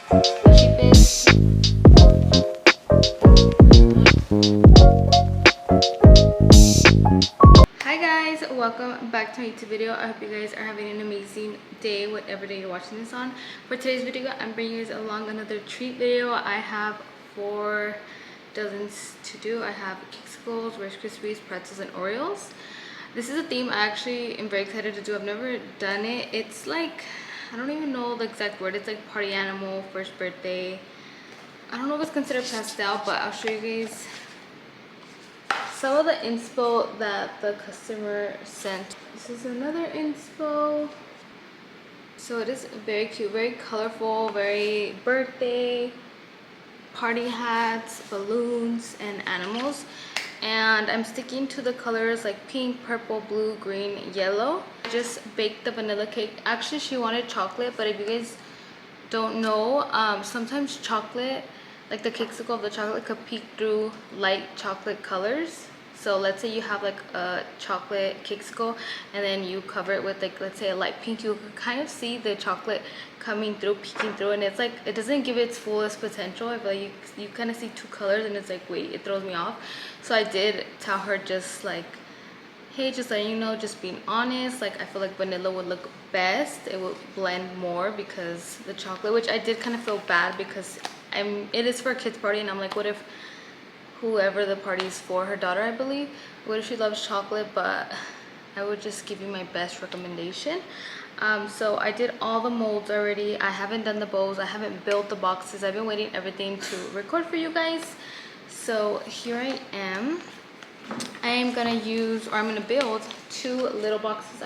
The cheapest. Hi guys, welcome back to my YouTube video. I hope you guys are having an amazing day, whatever day you're watching this on. For today's video, I'm bringing you guys along another treat video. I have 4 dozens to do. I have Kexicles, Rice Krispies, pretzels, and Oreos. This is a theme I actually am very excited to do. I've never done it. It's like, I don't even know the exact word. It's like party animal, first birthday. I don't know if it's considered pastel, but I'll show you guys some of the inspo that the customer sent. This is another inspo. So it is very cute, very colorful, very birthday, party hats, balloons, and animals. And I'm sticking to the colors like pink, purple, blue, green, yellow. I just baked the vanilla cake. Actually, she wanted chocolate, but if you guys don't know, sometimes chocolate, like the Kexicle of the chocolate, could peek through light chocolate colors. So let's say you have like a chocolate Kexicle and then you cover it with like, let's say a light pink, you can kind of see the chocolate coming through, peeking through, and it's like, it doesn't give its fullest potential. I feel like you kind of see 2 colors and it's like, wait, it throws me off. So I did tell her, just like, hey, just letting you know, just being honest, like I feel like vanilla would look best. It would blend more because the chocolate, which I did kind of feel bad because it is for a kid's party, and I'm like, what if whoever the party is for, her daughter I believe, what if she loves chocolate? But I would just give you my best recommendation. So I did all the molds already. I haven't done the bows, I haven't built the boxes. I've been waiting everything to record for you guys. So here I am. I am gonna use, or I'm gonna build 2 little boxes.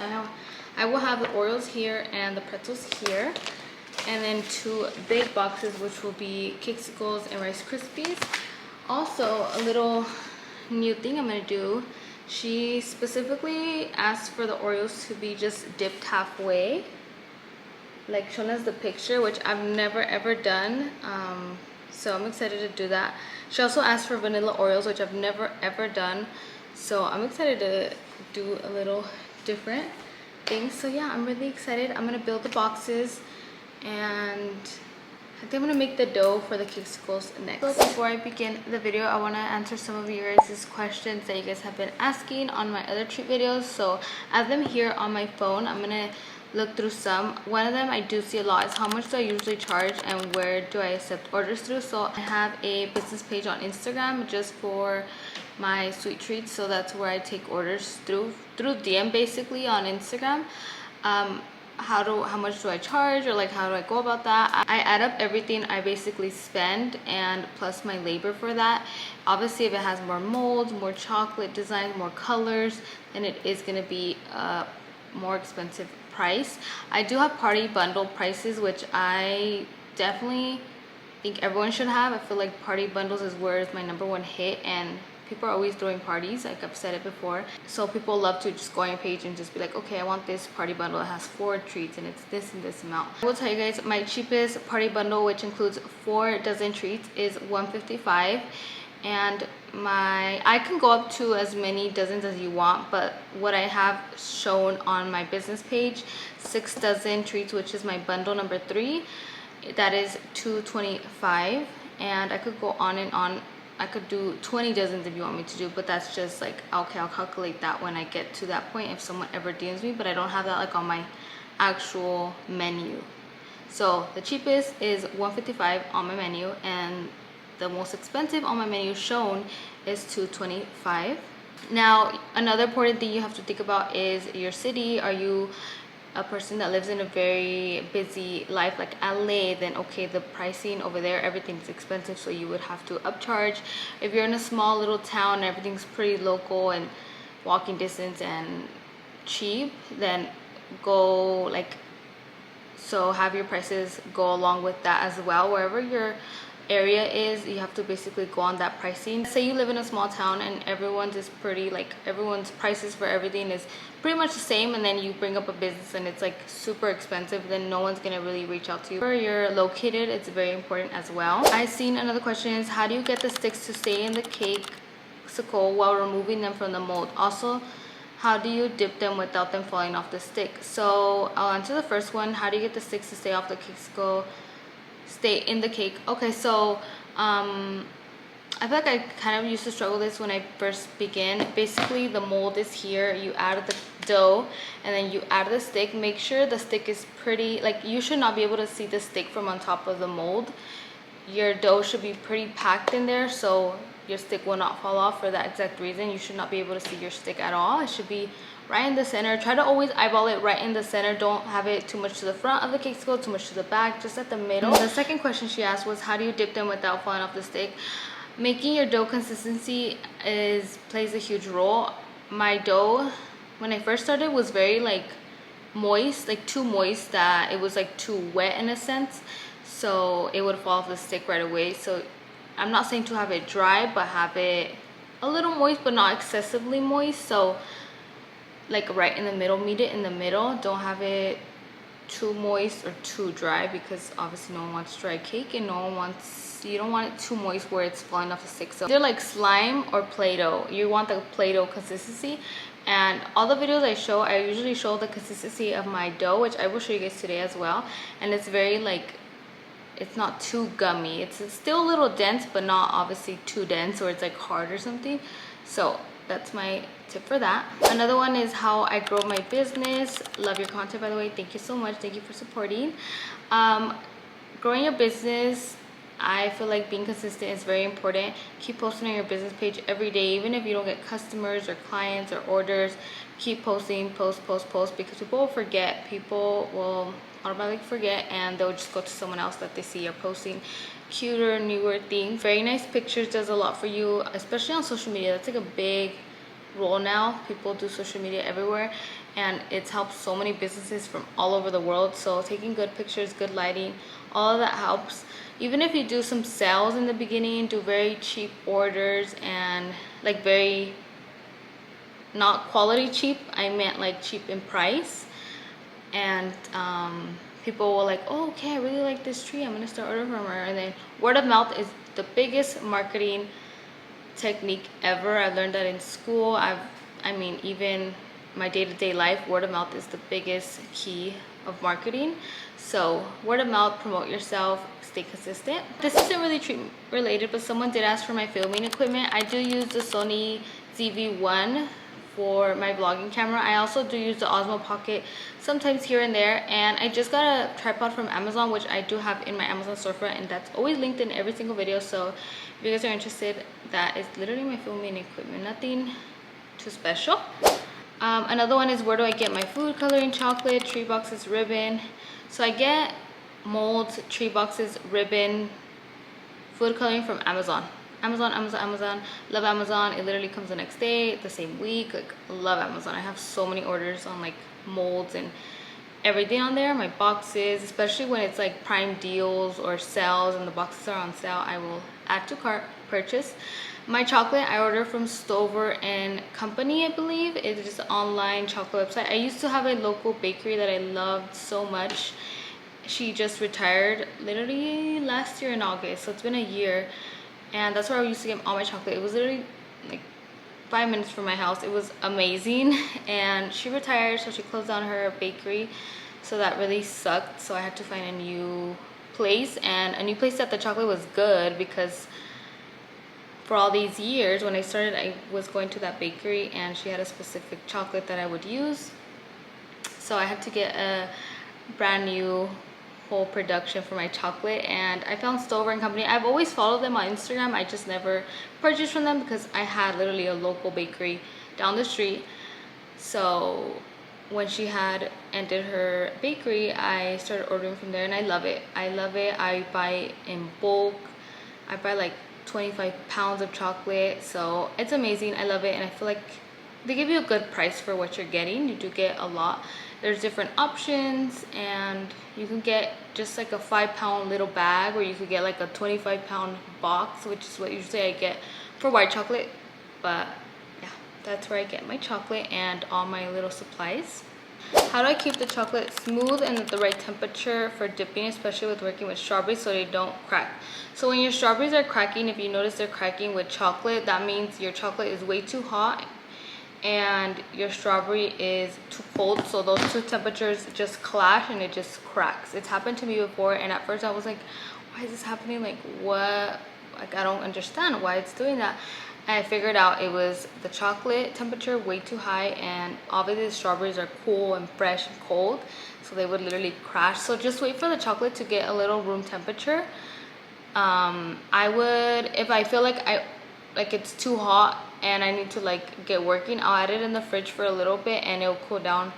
I will have the Oreos here and the pretzels here, and then 2 big boxes, which will be Kexicles and Rice Krispies. Also, a little new thing I'm gonna do. She specifically asked for the Oreos to be just dipped halfway, like shown as the picture, which I've never ever done. So I'm excited to do that. She also asked for vanilla Oreos, which I've never ever done. So I'm excited to do a little different things. So yeah, I'm really excited. I'm gonna build the boxes, and I think I'm gonna make the dough for the Kexicles next. So before I begin the video, I wanna answer some of you guys' questions that you guys have been asking on my other treat videos. So I have them here on my phone. I'm gonna look through some. One of them I do see a lot is how much do I usually charge and where do I accept orders through. So I have a business page on Instagram just for my sweet treats. So that's where I take orders through DM basically on Instagram. How much do I charge, or like how do I go about that? I add up everything I basically spend and plus my labor for that. Obviously, if it has more molds, more chocolate designs, more colors, then it is going to be a more expensive price. I do have party bundle prices, which I definitely think everyone should have. I feel like party bundles is where it's my #1 hit, and people are always throwing parties, like I've said it before. So people love to just go on your page and just be like, okay, I want this party bundle that has 4 treats and it's this and this amount. I will tell you guys, my cheapest party bundle, which includes 4 dozen treats, is $155. And I can go up to as many dozens as you want, but what I have shown on my business page, 6 dozen treats, which is my bundle #3, that is $225. And I could go on and on. I could do 20 dozens if you want me to do, but that's just like, okay, I'll calculate that when I get to that point if someone ever DMs me, but I don't have that like on my actual menu. So the cheapest is $155 on my menu, and the most expensive on my menu shown is $225. Now, another important thing you have to think about is your city. Are you a person that lives in a very busy life like LA, then okay, the pricing over there, everything's expensive, so you would have to upcharge. If you're in a small little town, everything's pretty local and walking distance and cheap, then go like, so have your prices go along with that as well. Wherever your area is, you have to basically go on that pricing. Say you live in a small town and everyone's is pretty, like everyone's prices for everything is pretty much the same, and then you bring up a business and it's like super expensive, then no one's gonna really reach out to you. Where you're located, it's very important as well. I seen another question is, how do you get the sticks to stay in the cake while removing them from the mold? Also, how do you dip them without them falling off the stick? So I'll answer the first one. How do you get the sticks to stay off the Kexicle stay in the cake. Okay, so I feel like I kind of used to struggle this when I first began. Basically, the mold is here. You add the dough and then you add the stick. Make sure the stick is pretty, like you should not be able to see the stick from on top of the mold. Your dough should be pretty packed in there so your stick will not fall off. For that exact reason, you should not be able to see your stick at all. It should be right in the center. Try to always eyeball it right in the center. Don't have it too much to the front of the cake skill, too much to the back, just at the middle. The second question she asked was, how do you dip them without falling off the stick? Making your dough consistency plays a huge role. My dough, when I first started, was very like moist, like too moist, that it was like too wet in a sense, so it would fall off the stick right away. So I'm not saying to have it dry, but have it a little moist but not excessively moist. So like right in the middle, meet it in the middle. Don't have it too moist or too dry, because obviously no one wants dry cake, and you don't want it too moist where it's falling off the stick. So either like slime or Play-Doh. You want the Play-Doh consistency. And all the videos I show, I usually show the consistency of my dough, which I will show you guys today as well. And it's very like, it's not too gummy. It's still a little dense, but not obviously too dense or it's like hard or something. So that's my tip for that. Another one is how I grow my business. Love your content, by the way. Thank you so much. Thank you for supporting. Growing your business, I feel like being consistent is very important. Keep posting on your business page every day, even if you don't get customers or clients or orders. Keep posting, post, because people will forget. People will automatically forget, and they'll just go to someone else that they see you're posting cuter, newer things. Very nice pictures does a lot for you, especially on social media. That's like a big role now. People do social media everywhere, and it's helped so many businesses from all over the world. So taking good pictures, good lighting, all of that helps. Even if you do some sales in the beginning, do very cheap orders, and like very, not quality cheap, I meant like cheap in price. And people will like, oh, okay, I really like this tree, I'm gonna start ordering from her. And then word of mouth is the biggest marketing technique ever. I learned that in school. I mean, even my day-to-day life, word of mouth is the biggest key of marketing. So word of mouth, promote yourself, stay consistent. This isn't really treat related, but someone did ask for my filming equipment. I do use the Sony ZV-1 for my vlogging camera. I also do use the Osmo Pocket sometimes here and there, and I just got a tripod from Amazon, which I do have in my Amazon storefront, and that's always linked in every single video. So if you guys are interested, that is literally my filming equipment. Nothing too special. Another one is, where do I get my food coloring, chocolate, tree boxes, ribbon? So I get molds, tree boxes, ribbon, food coloring from Amazon. Amazon. Love Amazon. It literally comes the next day, the same week. Like, love Amazon. I have so many orders on like molds and everything on there. My boxes, especially when it's like prime deals or sales and the boxes are on sale, I will add to cart, purchase. My chocolate, I order from Stover and Company, I believe. It's just an online chocolate website. I used to have a local bakery that I loved so much. She just retired literally last year in August, so it's been a year. And that's where I used to get all my chocolate. It was literally like 5 minutes from my house. It was amazing. And she retired, so she closed down her bakery. So that really sucked. So I had to find a new place, and a new place that the chocolate was good, because for all these years when I started, I was going to that bakery and she had a specific chocolate that I would use. So I had to get a brand new whole production for my chocolate, and I found Stover and Company. I've always followed them on Instagram. I just never purchased from them because I had literally a local bakery down the street. So when she had ended her bakery, I started ordering from there, and I love it. I buy in bulk. I buy like 25 pounds of chocolate, so it's amazing. I love it, and I feel like they give you a good price for what you're getting. You do get a lot. There's different options, and you can get just like a 5-pound little bag, or you could get like a 25-pound box, which is what usually I get for white chocolate. But yeah, that's where I get my chocolate and all my little supplies. How do I keep the chocolate smooth and at the right temperature for dipping, especially with working with strawberries, so they don't crack? So when your strawberries are cracking, if you notice they're cracking with chocolate, that means your chocolate is way too hot and your strawberry is too cold. So those two temperatures just clash and it just cracks. It's happened to me before, and at first I was like, why is this happening? Like what? Like I don't understand why it's doing that. And I figured out it was the chocolate temperature way too high, and obviously the strawberries are cool and fresh and cold, so they would literally crash. So just wait for the chocolate to get a little room temperature. I would, if I feel like it's too hot and I need to like get working, I'll add it in the fridge for a little bit and it'll cool down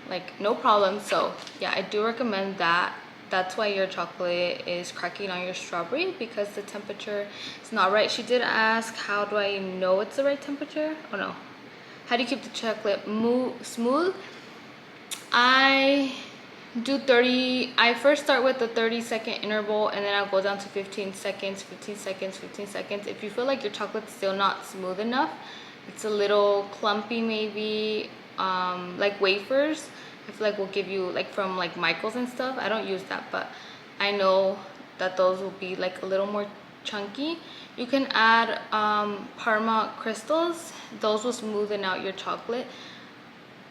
like no problem. So yeah, I do recommend that. That's why your chocolate is cracking on your strawberry, because the temperature is not right. She did ask, how do I know it's the right temperature? Oh no, how do you keep the chocolate smooth? I do 30. I first start with the 30-second interval, and then I'll go down to 15 seconds, 15 seconds, 15 seconds. If you feel like your chocolate's still not smooth enough, it's a little clumpy maybe, like wafers, I feel like will give you, like from like Michael's and stuff. I don't use that, but I know that those will be like a little more chunky. You can add Parma crystals. Those will smoothen out your chocolate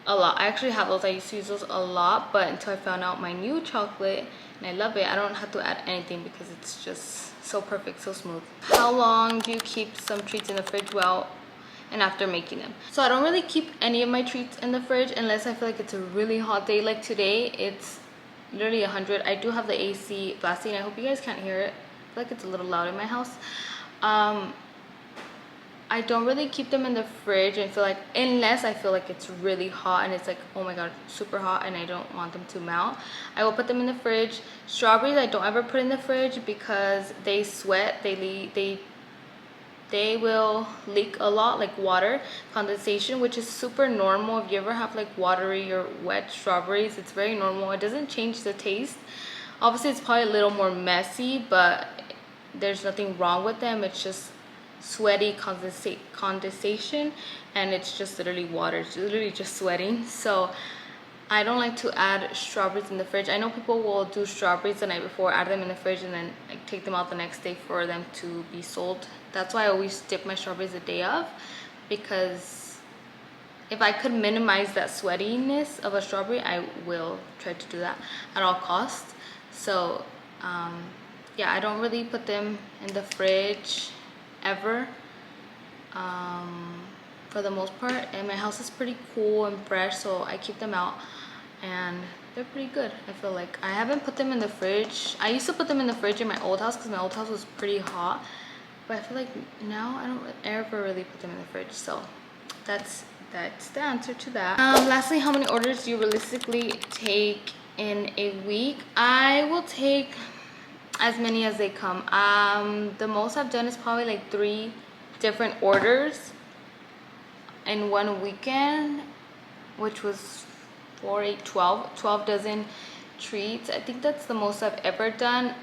a lot. I actually have those. I used to use those a lot, but until I found out my new chocolate and I love it, I don't have to add anything because it's just so perfect, so smooth. How long do you keep some treats in the fridge? Well, and after making them. So I don't really keep any of my treats in the fridge unless I feel like it's a really hot day. Like today, it's literally 100. I do have the AC blasting. I hope you guys can't hear it. I feel like it's a little loud in my house. I don't really keep them in the fridge and feel like, unless I feel like it's really hot and it's like, oh my god, super hot, and I don't want them to melt, I will put them in the fridge. Strawberries I don't ever put in the fridge because they sweat. They will leak a lot, like water condensation, which is super normal. If you ever have like watery or wet strawberries, it's very normal. It doesn't change the taste. Obviously it's probably a little more messy, but there's nothing wrong with them. It's just sweaty condensation, and it's just literally water. It's literally just sweating. So I don't like to add strawberries in the fridge. I know people will do strawberries the night before, add them in the fridge, and then like take them out the next day for them to be sold. That's why I always dip my strawberries the day of, because if I could minimize that sweatiness of a strawberry, I will try to do that at all costs. So yeah, I don't really put them in the fridge ever, for the most part, and my house is pretty cool and fresh, so I keep them out and they're pretty good. I feel like I haven't put them in the fridge. I used to put them in the fridge in my old house because my old house was pretty hot, but I feel like now I don't ever really put them in the fridge. So that's the answer to that. Lastly, how many orders do you realistically take in a week? I will take as many as they come. The most I've done is probably like 3 different orders in one weekend, which was 4, 8, 12 dozen treats. I think that's the most I've ever done.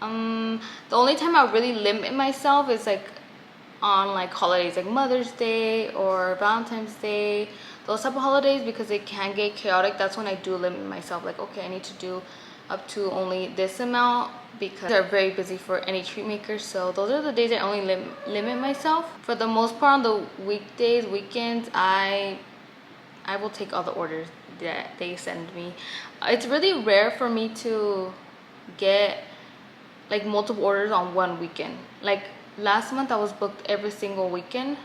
The only time I really limit myself is like on like holidays, like Mother's Day or Valentine's Day, those type of holidays, because it can get chaotic. That's when I do limit myself, like okay, I need to do up to only this amount, because they're very busy for any treat maker. So those are the days I only limit myself. For the most part, on the weekdays, weekends, I will take all the orders that they send me. It's really rare for me to get like multiple orders on one weekend. Like last month I was booked every single weekend.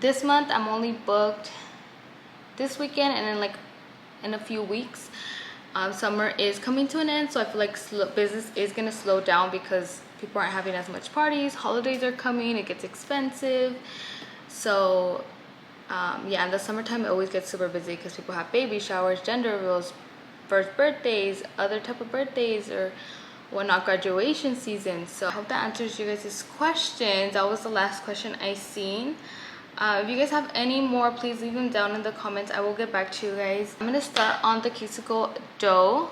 This month I'm only booked this weekend, and then like in a few weeks. Summer is coming to an end, so I feel like business is gonna slow down because people aren't having as much parties. Holidays are coming, it gets expensive. So yeah, in the summertime it always gets super busy because people have baby showers, gender reveals, first birthdays, other type of birthdays, or whatnot, graduation season. So I hope that answers you guys' questions. That was the last question I seen. If you guys have any more, please leave them down in the comments. I will get back to you guys. I'm gonna start on the queso dough,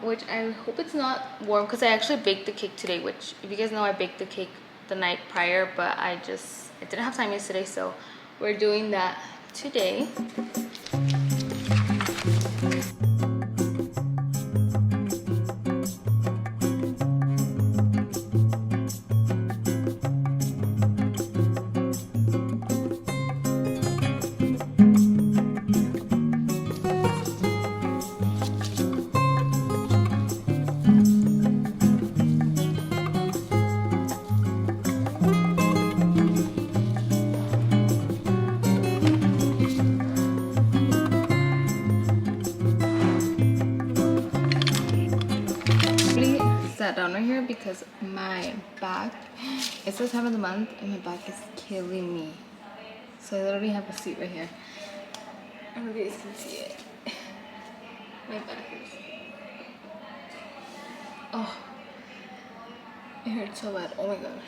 which I hope it's not warm because I actually baked the cake today, which if you guys know, I baked the cake the night prior, but I didn't have time yesterday, so we're doing that today. sat down right here because my back, it's the time of the month and my back is killing me. So I literally have a seat right here. I don't know if you guys can see it. My back is, oh, it hurts so bad. Oh my god.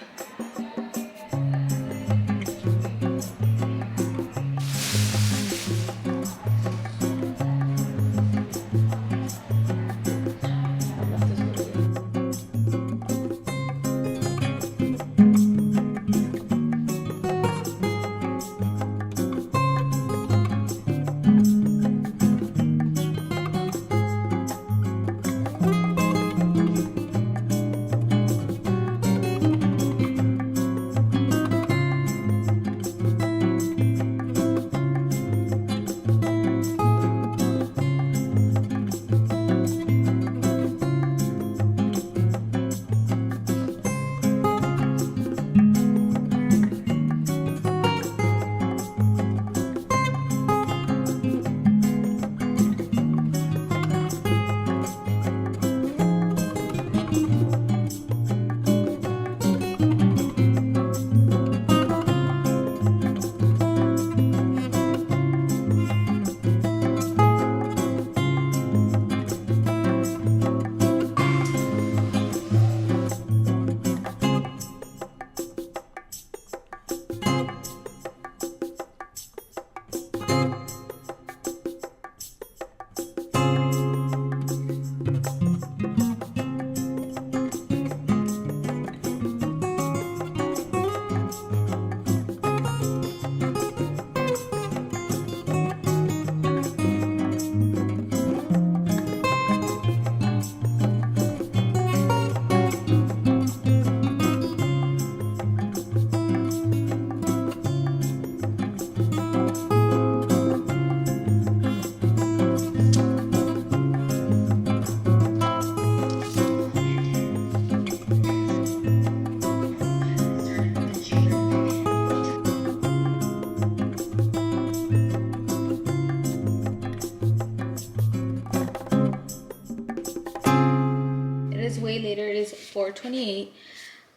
Way later. It is 4:28.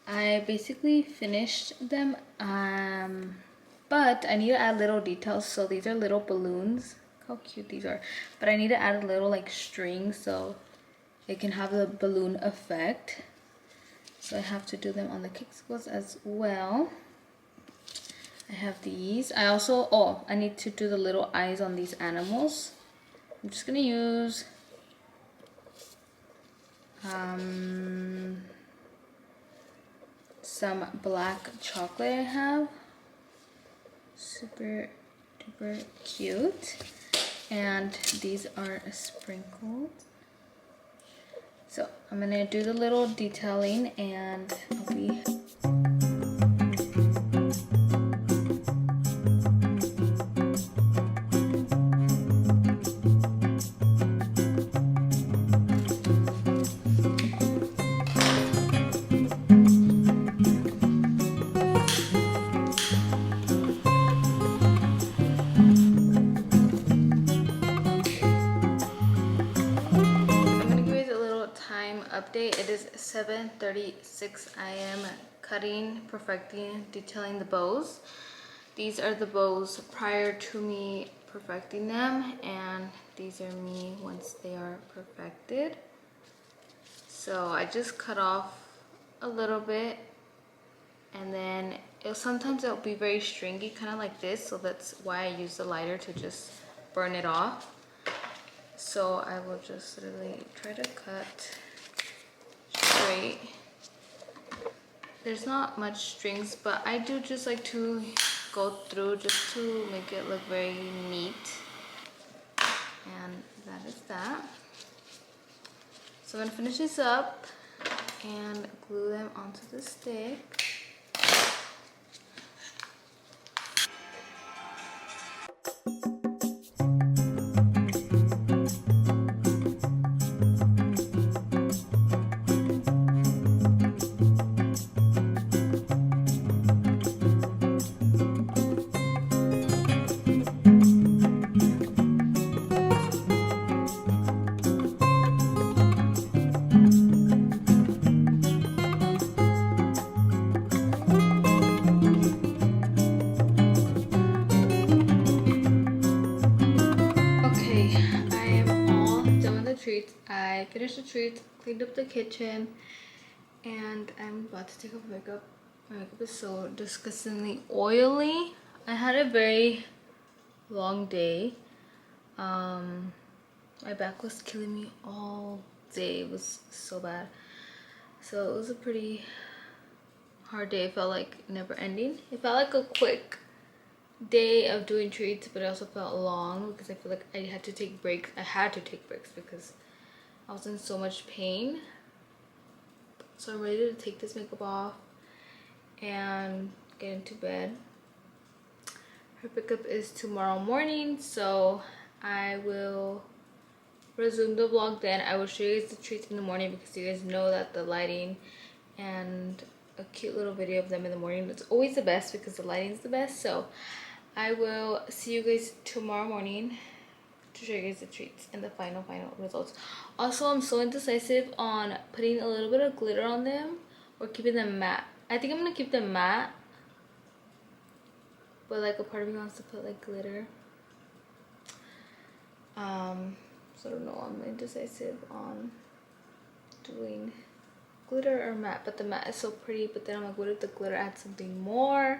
I basically finished them, but I need to add little details. So these are little balloons. How cute these are. But I need to add a little like string so it can have the balloon effect. So I have to do them on the Kixicles as well. I have these. I also, I need to do the little eyes on these animals. I'm just gonna use some black chocolate I have. Super duper cute. And these are sprinkled. So I'm gonna do the little detailing and I'll be update. It is 7:36. I am cutting, perfecting, detailing the bows. These are the bows prior to me perfecting them, and these are me once they are perfected. So I just cut off a little bit, and then sometimes it'll be very stringy, kind of like this, so that's why I use the lighter to just burn it off. So I will just literally try to cut straight. There's not much strings, but I do just like to go through just to make it look very neat. And that is that. So I'm gonna finish this up and glue them onto the stick. finished the treats, cleaned up the kitchen, and I'm about to take off makeup. My makeup is so disgustingly oily. I had a very long day. My back was killing me all day. It was so bad. So it was a pretty hard day. It felt like never ending. It felt like a quick day of doing treats, but it also felt long because I feel like I had to take breaks. I had to take breaks because I was in so much pain. So I'm ready to take this makeup off and get into bed. Her pickup is tomorrow morning, so I will resume the vlog then. I will show you guys the treats in the morning because you guys know that the lighting and a cute little video of them in the morning, it's always the best because the lighting is the best. So I will see you guys tomorrow morning to show you guys the treats and the final results. Also, I'm so indecisive on putting a little bit of glitter on them or keeping them matte. I think I'm gonna keep them matte, but like a part of me wants to put like glitter. So I don't know, I'm indecisive on doing glitter or matte, but the matte is so pretty, but then I'm like, what if the glitter adds something more?